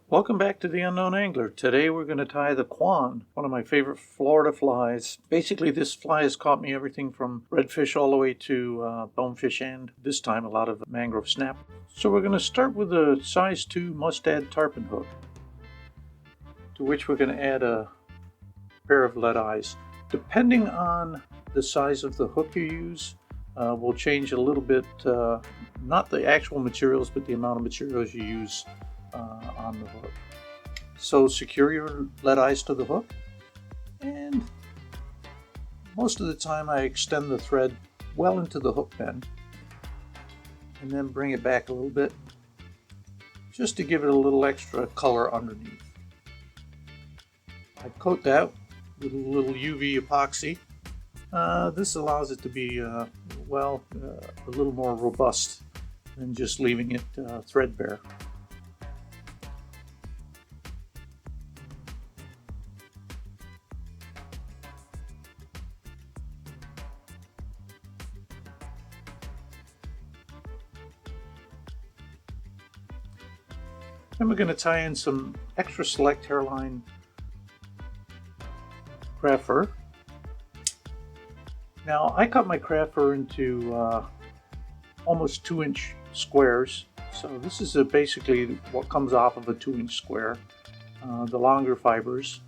Welcome back to The Unknown Angler. Today we're going to tie the Kwan, one of my favorite Florida flies. Basically, this fly has caught me everything from redfish all the way to bonefish and this time a lot of mangrove snapper. So we're going to start with a size 2 mustad tarpon hook, to which we're going to add a pair of lead eyes. Depending on the size of the hook you use, will change a little bit, not the actual materials, but the amount of materials you use on the hook. So secure your lead eyes to the hook, and most of the time I extend the thread well into the hook bend and then bring it back a little bit just to give it a little extra color underneath. I coat that with a little UV epoxy. This allows it to be a little more robust than just leaving it threadbare. Then we're going to tie in some extra select hairline craft fur. Now I cut my craft fur into almost 2-inch squares. So this is basically what comes off of a 2-inch square, the longer fibers.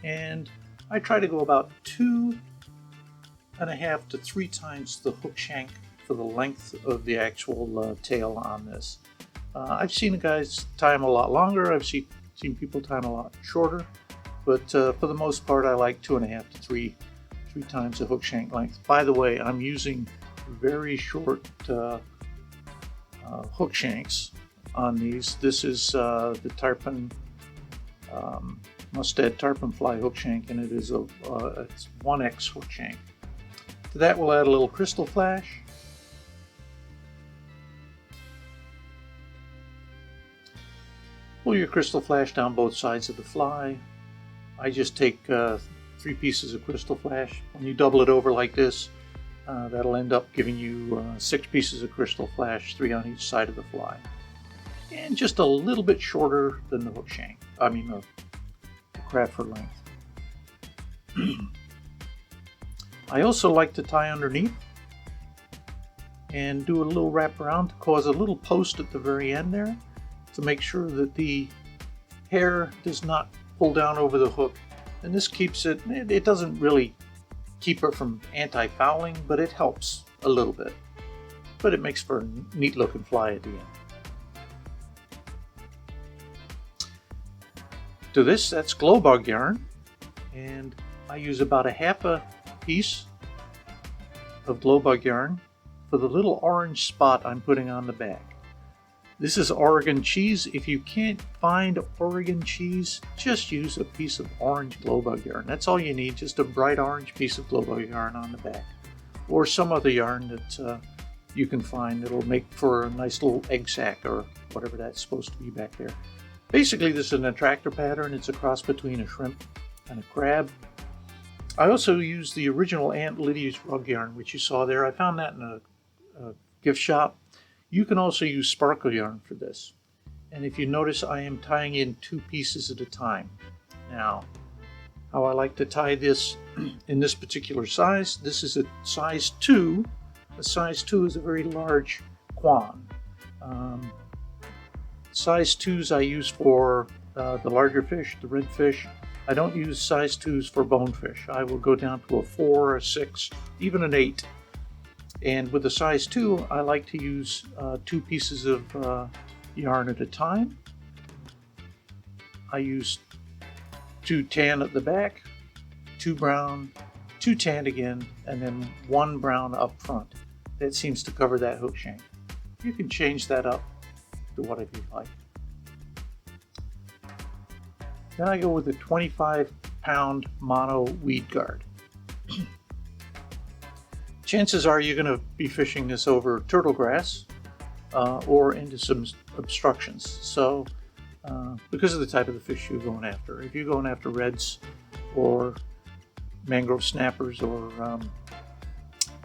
And I try to go about 2.5 to 3 times the hook shank for the length of the actual tail on this. I've seen guys tie them a lot longer. I've seen people tie them a lot shorter, but for the most part, I like 2.5 to 3 times the hook shank length. By the way, I'm using very short hook shanks on these. This is the tarpon mustad tarpon fly hook shank, and it's 1X hook shank. To that, we'll add a little crystal flash. Pull your crystal flash down both sides of the fly. I just take 3 pieces of crystal flash. When you double it over like this, that'll end up giving you 6 pieces of crystal flash, 3 on each side of the fly. And just a little bit shorter than the hook shank, the craft fur length. I also like to tie underneath and do a little wrap around to cause a little post at the very end there, to make sure that the hair does not pull down over the hook. And this keeps it doesn't really keep it from anti-fouling, but it helps a little bit. But it makes for a neat looking fly at the end. To this, that's glow bug yarn, and I use about 1/2 piece of glow bug yarn for the little orange spot I'm putting on the back. This is Oregon cheese. If you can't find Oregon cheese, just use a piece of orange glow bug yarn. That's all you need, just a bright orange piece of glow bug yarn on the back. Or some other yarn that you can find that'll make for a nice little egg sac or whatever that's supposed to be back there. Basically, this is an attractor pattern. It's a cross between a shrimp and a crab. I also use the original Aunt Lydia's rug yarn, which you saw there. I found that in a gift shop. You can also use sparkle yarn for this. And if you notice, I am tying in 2 pieces at a time. Now, how I like to tie this in this particular size, this is a size 2. A size 2 is a very large Kwan. Size 2s I use for the larger fish, the redfish. I don't use size 2s for bonefish. I will go down to a 4, a 6, even an 8. And with the size 2, I like to use 2 pieces of yarn at a time. I use 2 tan at the back, 2 brown, 2 tan again, and then 1 brown up front. That seems to cover that hook shank. You can change that up to whatever you like. Then I go with a 25-pound mono weed guard. Chances are you're going to be fishing this over turtle grass or into some obstructions. So, because of the type of the fish you're going after. If you're going after reds or mangrove snappers or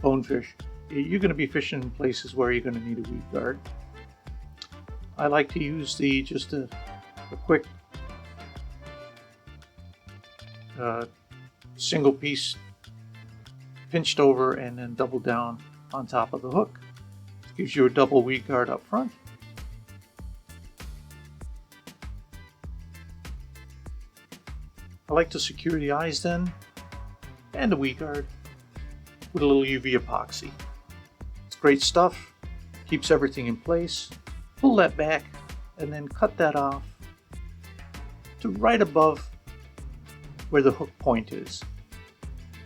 bonefish, you're going to be fishing in places where you're going to need a weed guard. I like to use just a quick single piece pinched over and then double down on top of the hook. Gives you a double weed guard up front. I like to secure the eyes then and the weed guard with a little UV epoxy. It's great stuff, keeps everything in place. Pull that back and then cut that off to right above where the hook point is.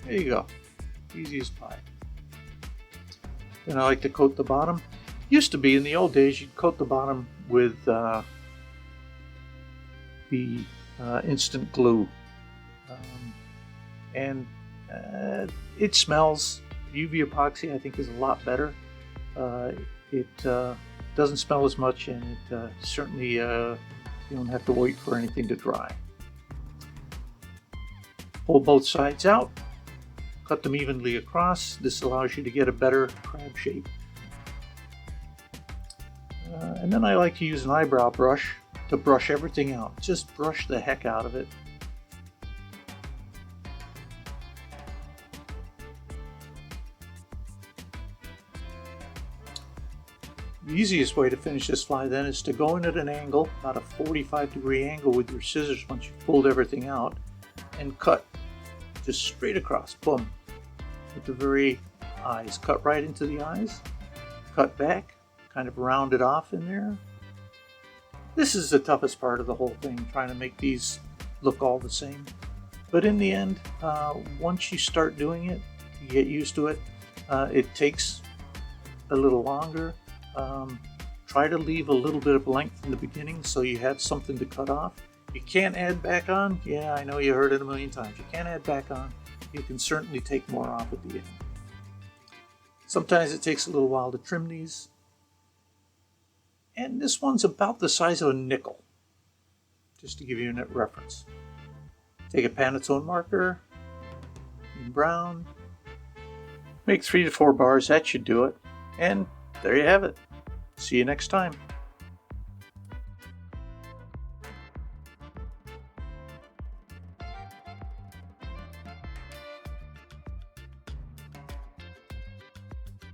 There you go, easy as pie. Then I like to coat the bottom. Used to be in the old days you'd coat the bottom with the instant glue. It smells. UV epoxy I think is a lot better. It doesn't smell as much, and it certainly you don't have to wait for anything to dry. Pull both sides out, cut them evenly across. This allows you to get a better crab shape. And then I like to use an eyebrow brush to brush everything out. Just brush the heck out of it. The easiest way to finish this fly then is to go in at an angle, about a 45-degree angle with your scissors once you've pulled everything out, and cut just straight across, boom, with the very eyes. Cut right into the eyes, cut back, kind of round it off in there. This is the toughest part of the whole thing, trying to make these look all the same. But in the end, once you start doing it, you get used to it. It takes a little longer. Try to leave a little bit of length in the beginning so you have something to cut off. You can't add back on. Yeah, I know you heard it a million times. You can't add back on. You can certainly take more off at the end. Sometimes it takes a little while to trim these. And this one's about the size of a nickel, just to give you a reference. Take a Pantone marker, in brown, make 3 to 4 bars. That should do it. And there you have it. See you next time.